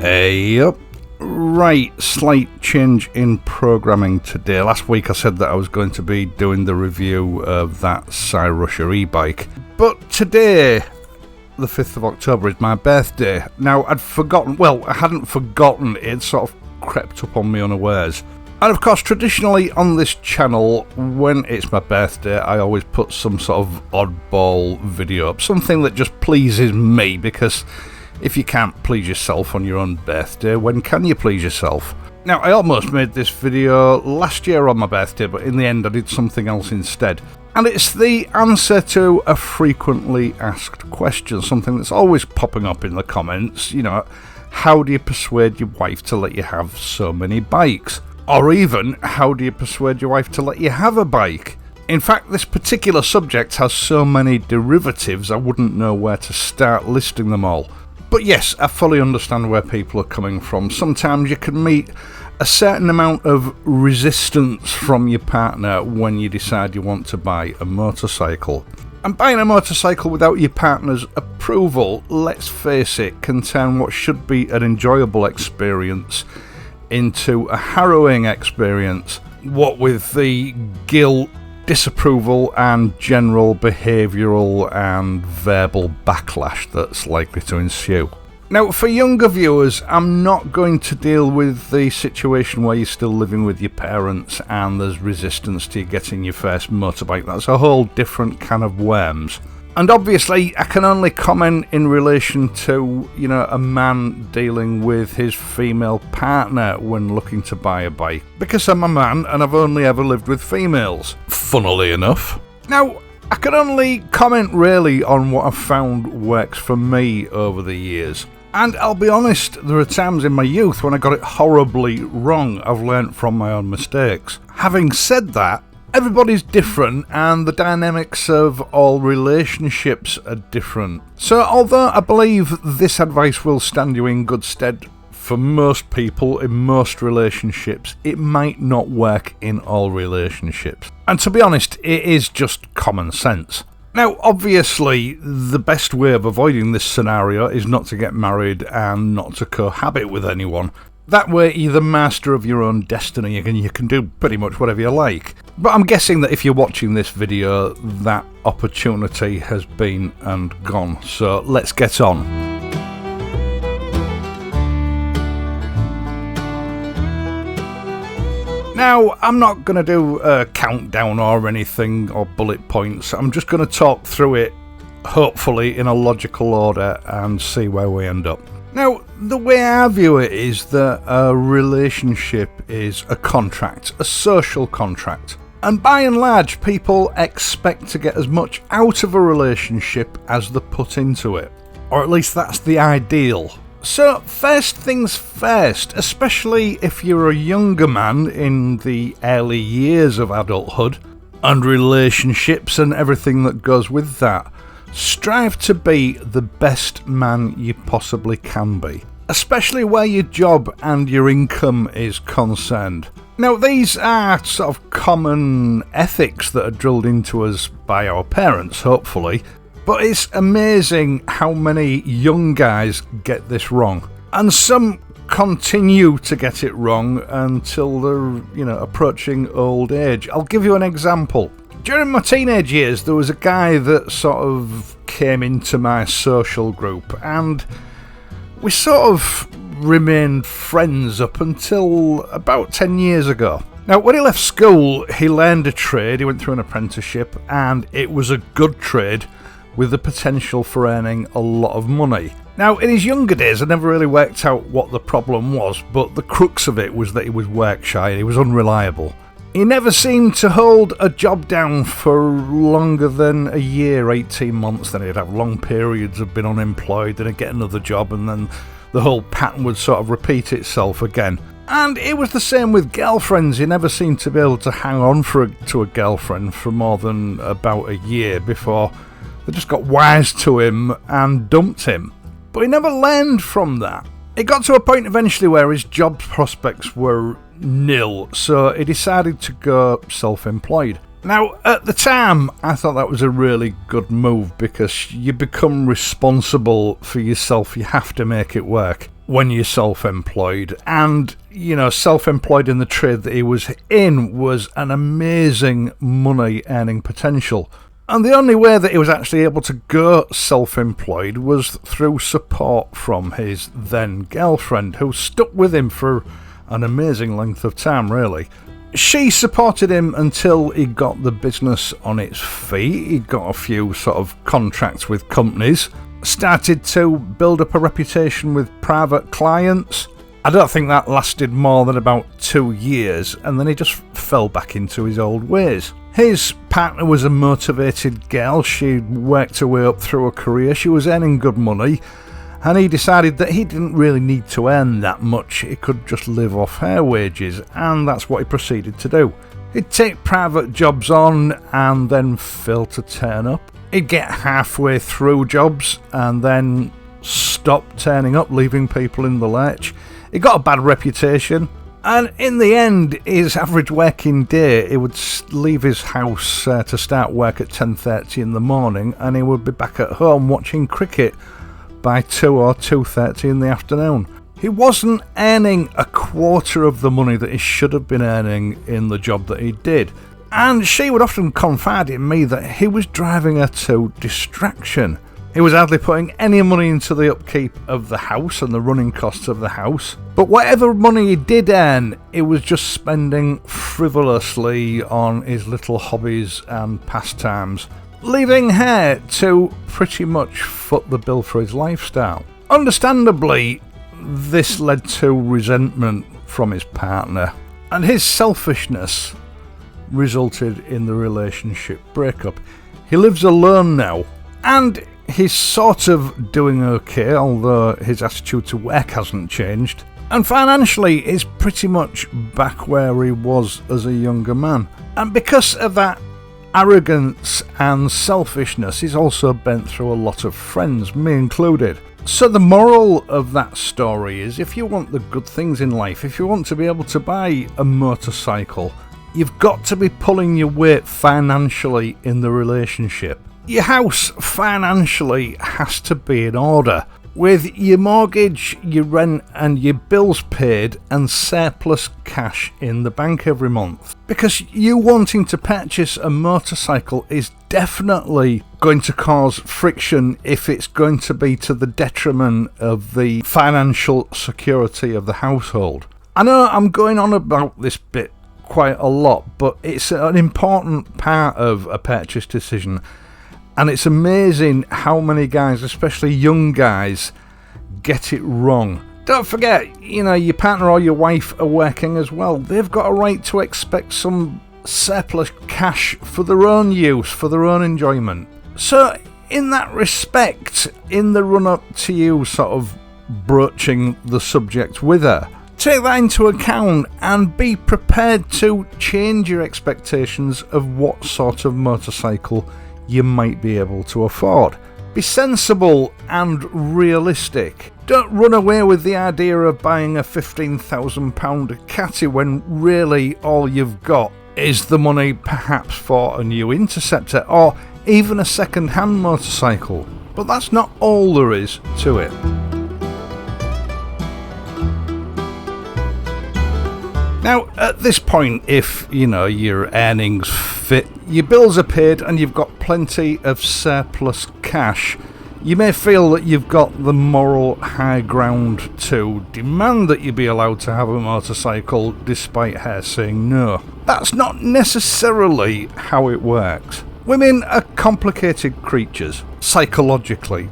Yep. Right, slight change in programming today. Last week I said that I was going to be doing the review of that Cyrussia e-bike. But today, the 5th of October, is my birthday. Now, I hadn't forgotten, it sort of crept up on me unawares. And of course, traditionally on this channel, when it's my birthday, I always put some sort of oddball video up. Something that just pleases me, because if you can't please yourself on your own birthday, when can you please yourself? Now, I almost made this video last year on my birthday, but in the end I did something else instead. And it's the answer to a frequently asked question, something that's always popping up in the comments. You know, how do you persuade your wife to let you have so many bikes? Or even, how do you persuade your wife to let you have a bike? In fact, this particular subject has so many derivatives I wouldn't know where to start listing them all. But yes, I fully understand where people are coming from. Sometimes you can meet a certain amount of resistance from your partner when you decide you want to buy a motorcycle. And buying a motorcycle without your partner's approval, let's face it, can turn what should be an enjoyable experience into a harrowing experience. What with the guilt, disapproval and general behavioural and verbal backlash that's likely to ensue. Now, for younger viewers, I'm not going to deal with the situation where you're still living with your parents and there's resistance to you getting your first motorbike. That's a whole different can of worms. And obviously, I can only comment in relation to, a man dealing with his female partner when looking to buy a bike. Because I'm a man and I've only ever lived with females, funnily enough. Now, I can only comment really on what I've found works for me over the years. And I'll be honest, there are times in my youth when I got it horribly wrong. I've learnt from my own mistakes. Having said that, everybody's different and the dynamics of all relationships are different. So although I believe this advice will stand you in good stead for most people in most relationships, it might not work in all relationships. And to be honest, it is just common sense. Now, obviously, the best way of avoiding this scenario is not to get married and not to cohabit with anyone. That way, you're the master of your own destiny and you can do pretty much whatever you like. But I'm guessing that if you're watching this video, that opportunity has been and gone. So let's get on. Now, I'm not going to do a countdown or anything or bullet points. I'm just going to talk through it, hopefully in a logical order, and see where we end up. Now, the way I view it is that a relationship is a contract, a social contract. And by and large, people expect to get as much out of a relationship as they put into it. Or at least that's the ideal. So, first things first, especially if you're a younger man in the early years of adulthood, and relationships and everything that goes with that, strive to be the best man you possibly can be, especially where your job and your income is concerned. Now, these are sort of common ethics that are drilled into us by our parents, hopefully, but it's amazing how many young guys get this wrong. And some continue to get it wrong until they're, approaching old age. I'll give you an example. During my teenage years, there was a guy that sort of came into my social group, and we sort of remained friends up until about 10 years ago. Now, when he left school, he learned a trade, he went through an apprenticeship, and it was a good trade with the potential for earning a lot of money. Now, in his younger days, I never really worked out what the problem was, but the crux of it was that he was work shy, he was unreliable. He never seemed to hold a job down for longer than a year, 18 months. Then he'd have long periods of being unemployed, then he'd get another job, and then the whole pattern would sort of repeat itself again. And it was the same with girlfriends. He never seemed to be able to hang on to a girlfriend for more than about a year before they just got wise to him and dumped him. But he never learned from that. It got to a point eventually where his job prospects were nil, so he decided to go self-employed. Now, at the time, I thought that was a really good move because you become responsible for yourself. You have to make it work. when you're self-employed. And, self-employed in the trade that he was in was an amazing money earning potential. And the only way that he was actually able to go self-employed was through support from his then girlfriend, who stuck with him for an amazing length of time, really. She supported him until he got the business on its feet. He got a few sort of contracts with companies, started to build up a reputation with private clients. I don't think that lasted more than about 2 years, and then he just fell back into his old ways. His partner was a motivated girl. She'd worked her way up through her career. She was earning good money, and he decided that he didn't really need to earn that much. He could just live off her wages, and that's what he proceeded to do. He'd take private jobs on and then fail to turn up. He'd get halfway through jobs and then stop turning up, leaving people in the lurch. He got a bad reputation, and in the end, his average working day, he would leave his house to start work at 10:30 in the morning, and he would be back at home watching cricket by 2 or 2:30 in the afternoon. He wasn't earning a quarter of the money that he should have been earning in the job that he did. And she would often confide in me that he was driving her to distraction. He was hardly putting any money into the upkeep of the house and the running costs of the house. But whatever money he did earn, he was just spending frivolously on his little hobbies and pastimes, leaving her to pretty much foot the bill for his lifestyle. Understandably, this led to resentment from his partner, and his selfishness resulted in the relationship breakup. He lives alone now, and he's sort of doing okay, although his attitude to work hasn't changed. And financially, he's pretty much back where he was as a younger man. And because of that arrogance and selfishness, he's also bent through a lot of friends, me included. So the moral of that story is, if you want the good things in life, if you want to be able to buy a motorcycle, you've got to be pulling your weight financially in the relationship. Your house financially has to be in order, with your mortgage, your rent and your bills paid and surplus cash in the bank every month. Because you wanting to purchase a motorcycle is definitely going to cause friction if it's going to be to the detriment of the financial security of the household. I know I'm going on about this bit quite a lot, but it's an important part of a purchase decision. And it's amazing how many guys, especially young guys, get it wrong. Don't forget, your partner or your wife are working as well. They've got a right to expect some surplus cash for their own use, for their own enjoyment. So, in that respect, in the run-up to you sort of broaching the subject with her, take that into account and be prepared to change your expectations of what sort of motorcycle you might be able to afford. Be sensible and realistic. Don't run away with the idea of buying a £15,000 Caddy when really all you've got is the money perhaps for a new Interceptor or even a second-hand motorcycle. But that's not all there is to it. Now, at this point, if, your earnings fit, your bills are paid and you've got plenty of surplus cash, you may feel that you've got the moral high ground to demand that you be allowed to have a motorcycle despite her saying no. That's not necessarily how it works. Women are complicated creatures, psychologically.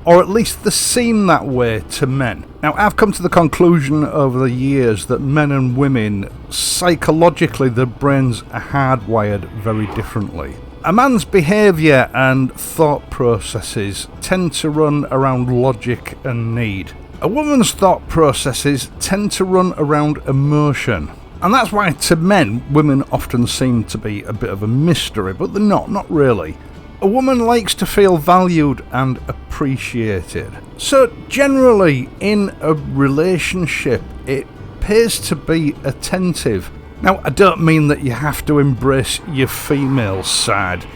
Or at least they seem that way to men. Now, I've come to the conclusion over the years that men and women, psychologically, their brains are hardwired very differently. A man's behaviour and thought processes tend to run around logic and need. A woman's thought processes tend to run around emotion. And that's why, to men, women often seem to be a bit of a mystery, but they're not really. A woman likes to feel valued and appreciated. So generally in a relationship it pays to be attentive. Now, I don't mean that you have to embrace your female side.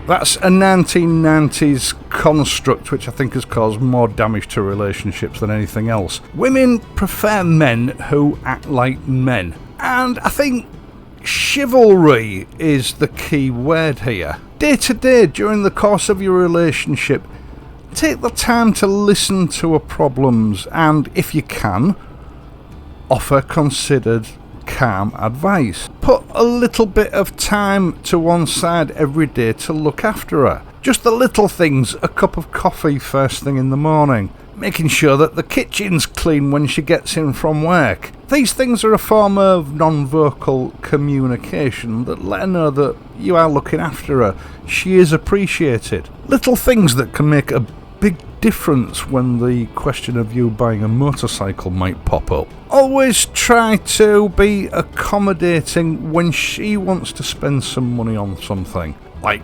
That's a 1990s construct which I think has caused more damage to relationships than anything else. Women prefer men who act like men, and I think chivalry is the key word here. Day to day, during the course of your relationship, take the time to listen to her problems and, if you can, offer considered, calm advice. Put a little bit of time to one side every day to look after her. Just the little things, a cup of coffee first thing in the morning, making sure that the kitchen's clean when she gets in from work. These things are a form of non-vocal communication that let her know that you are looking after her. She is appreciated. Little things that can make a big difference when the question of you buying a motorcycle might pop up. Always try to be accommodating when she wants to spend some money on something, like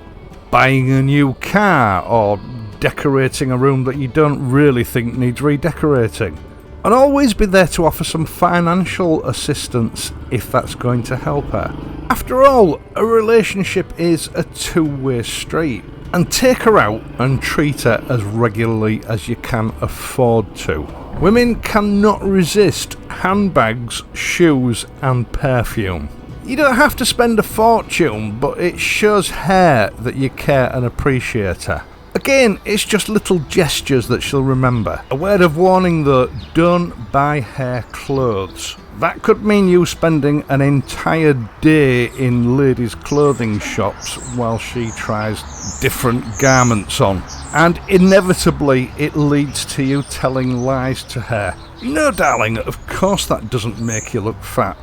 buying a new car or decorating a room that you don't really think needs redecorating. And always be there to offer some financial assistance if that's going to help her. After all, a relationship is a two-way street. And take her out and treat her as regularly as you can afford to. Women cannot resist handbags, shoes and perfume. You don't have to spend a fortune, but it shows her that you care and appreciate her. Again, it's just little gestures that she'll remember. A word of warning though, don't buy her clothes. That could mean you spending an entire day in ladies' clothing shops while she tries different garments on. And inevitably it leads to you telling lies to her. No, darling, of course that doesn't make you look fat.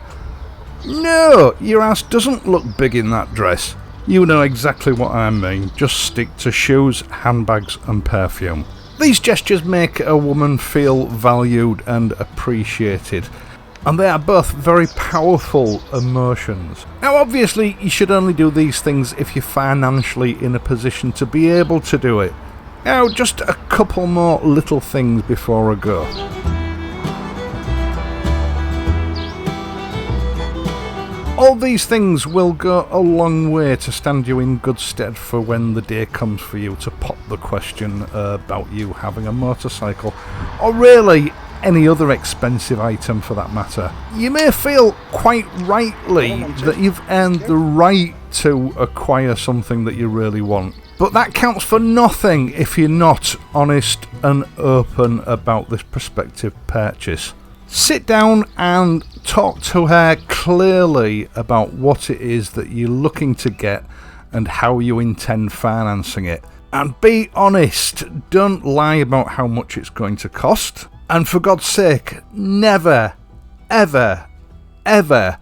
No, your ass doesn't look big in that dress. You know exactly what I mean. Just stick to shoes, handbags and perfume. These gestures make a woman feel valued and appreciated, and they are both very powerful emotions. Now obviously you should only do these things if you're financially in a position to be able to do it. Now just a couple more little things before I go. All these things will go a long way to stand you in good stead for when the day comes for you to pop the question about you having a motorcycle, or really any other expensive item for that matter. You may feel quite rightly that you've earned the right to acquire something that you really want, but that counts for nothing if you're not honest and open about this prospective purchase. Sit down and talk to her clearly about what it is that you're looking to get and how you intend financing it. And be honest, don't lie about how much it's going to cost. And for God's sake, never, ever, ever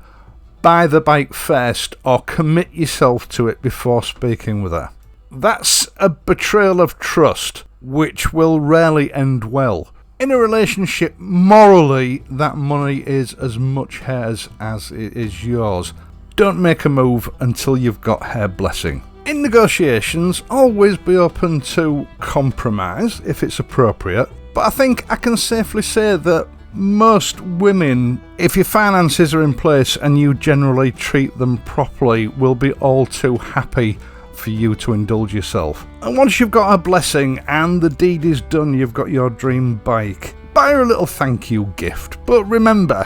buy the bike first or commit yourself to it before speaking with her. That's a betrayal of trust, which will rarely end well. In a relationship, morally, that money is as much hers as it is yours. Don't make a move until you've got her blessing. In negotiations, always be open to compromise if it's appropriate, but I think I can safely say that most women, if your finances are in place and you generally treat them properly, will be all too happy for you to indulge yourself. And once you've got her blessing and the deed is done, you've got your dream bike, buy her a little thank you gift. But remember,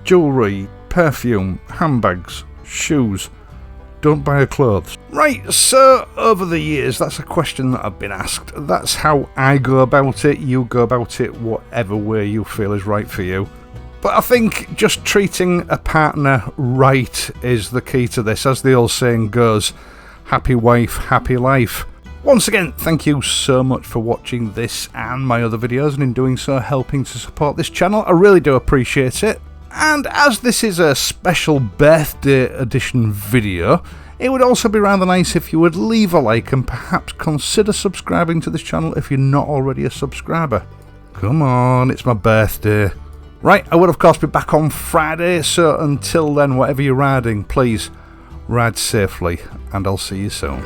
jewellery, perfume, handbags, shoes. Don't buy her clothes. Right, so over the years, that's a question that I've been asked. That's how I go about it. You go about it whatever way you feel is right for you. But I think just treating a partner right is the key to this. As the old saying goes, happy wife, happy life. Once again, thank you so much for watching this and my other videos, and in doing so helping to support this channel. I really do appreciate it. And as this is a special birthday edition video, it would also be rather nice if you would leave a like and perhaps consider subscribing to this channel if you're not already a subscriber. Come on, it's my birthday. Right, I will of course be back on Friday, so until then, whatever you're riding, please ride safely, and I'll see you soon.